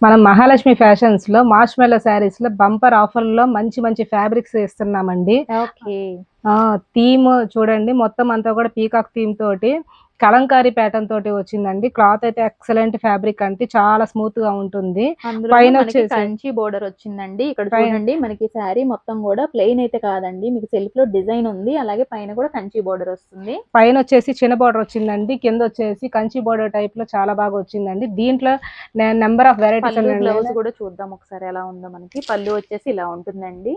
మనం మహాలక్ష్మి ఫ్యాషన్స్ లో మార్చ్ మెల్లో శారీస్ లో బంపర్ ఆఫర్ లో మంచి మంచి ఫ్యాబ్రిక్స్ ఇస్తున్నామండి. ఓకే. థీమ్ చూడండి, మొత్తం అంతా కూడా పీకాక్ థీమ్ తోటి కలంకారీ ప్యాటర్న్ తోటి వచ్చిందండి. క్లాత్ అయితే ఎక్సలెంట్ ఫ్యాబ్రిక్ అంటే చాలా స్మూత్ గా ఉంటుంది. అందులోనూ పైన మనకి వచ్చేసి కంచి బోర్డర్ వచ్చిందండి. ఇక్కడ పై చూడండి మనకి శారీ మొత్తం కూడా ప్లెయిన్ అయితే కాదండి. మీకు సెల్ఫ్ లో డిజైన్ ఉంది. అలాగే పైన కూడా కంచి బోర్డర్ వస్తుంది. పైన వచ్చేసి చిన్న బోర్డర్ వచ్చిందండి, కింద వచ్చేసి కంచి బోర్డర్ టైప్ లో చాలా బాగా వచ్చిందండి. దీంట్లో నెంబర్ ఆఫ్ వెరైటీస్ పళ్ళు ఉన్నాయండి. బ్లౌజ్ కూడా చూద్దాం ఒకసారి ఎలా ఉందో. మనకి పళ్ళు వచ్చేసి ఇలా ఉంటుందండి.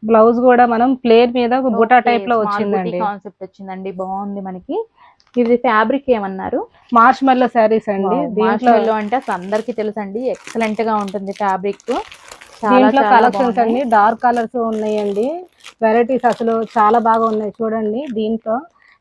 బ్లౌజ్ కూడా మనం ప్లేన్ మీద బుటా ఓకే. టైప్ లో స్మాల్ బుటీ వచ్చిందండి. కాన్సెప్ట్ వచ్చిందండి. బాగుంది మనకి. ఇది ఫ్యాబ్రిక్ ఏమన్నారు? మార్చ్ మెల్లో శారీస్ అండి. వావ్! దీంట్లో మార్ష్‌మెల్లో అంటే అసలు అందరికీ తెలుసండి. ఎక్సలెంట్‌గా ఉంటుంది ఫ్యాబ్రిక్. చాలా దీంట్లో చాలా కలెక్షన్స్ బాగున్నాయి. అన్ని డార్క్ కలర్స్ ఉన్నాయండి. వెరైటీస్ అసలు చాలా బాగా ఉన్నాయి చూడండి. దీంట్లో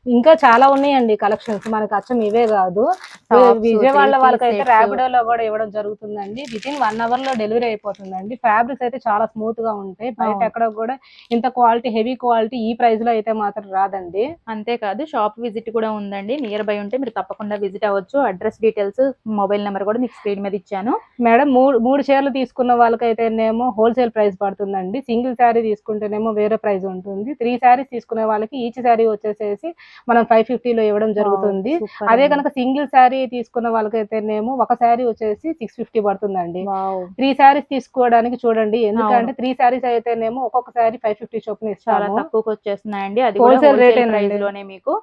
ఇంకా చాలా ఉన్నాయండి కలెక్షన్స్. మనకు అచ్చం ఇవే కాదు, టాప్స్, త్రీ విజయవాడ పీస్ వాళ్ళకైతే సెట్స్. ర్యాపిడోలో కూడా ఇవ్వడం జరుగుతుందండి. వితిన్ 1 hour లో డెలివరీ అయిపోతుందండి. ఫ్యాబ్రిక్స్ అయితే చాలా స్మూత్ గా ఉంటాయి. బయట అవును. ఎక్కడ కూడా ఇంత క్వాలిటీ, హెవీ క్వాలిటీ ఈ ప్రైస్ లో అయితే మాత్రం రాదండి. అంతేకాదు షాప్ విజిట్ కూడా ఉందండి. నియర్ బై ఉంటే మీరు తప్పకుండా విజిట్ అవ్వచ్చు. అడ్రస్ డీటెయిల్స్, మొబైల్ నెంబర్ కూడా మీకు స్క్రీన్ మీద ఇచ్చాను. మేడం, మూడు మూడు చీరలు తీసుకున్న వాళ్ళకైతేనేమో హోల్సేల్ ప్రైస్ పడుతుందండి. సింగిల్ శారీ తీసుకుంటేనేమో వేరే ప్రైస్ ఉంటుంది. 3 శారీస్ తీసుకునే వాళ్ళకి ఈచ్ శారీ వచ్చేసేసి మనం 550లో ఇవ్వడం వావ్! జరుగుతుంది. సూపర్ అదే అండి. కనుక సింగిల్ శారీ తీసుకున్న వాళ్ళకైతేనేమో ఒక శారీ వచ్చేసి 650 పడుతుందండి. వావ్! 3 శారీస్ తీసుకోవడానికి చూడండి, అవును. ఎందుకంటే 3 శారీస్ అయితేనేమో ఒక్కొక్క శారీ 550 చొప్పున చాలా ఇస్తాము. తక్కువకొచ్చేస్తున్నాయండి. అది కూడా హోల్సేల్ హోల్‌సేల్ రేటేనండి. ప్రైస్‌లోనే మీకు.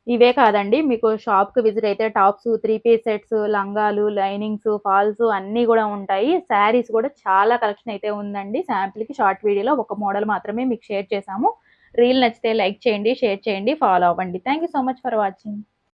ఇవే కాదండి, మీకు షాప్‌కి విజిట్ అయితే టాప్స్, 3 పీస్ సెట్స్, లంగాలు, లైనింగ్స్, ఫాల్స్ అన్నీ గూడా ఉంటాయి. శారీస్ కూడా చాలా కలెక్షన్ అయితే ఉందండి. శాంపిల్‌కి షార్ట్ వీడియోలో ఒక మోడల్ మాత్రమే మీకు షేర్ చేశాము. రీల్ నచ్చితే లైక్ చేయండి, షేర్ చేయండి, ఫాలో అవ్వండి. Thank you so much for watching.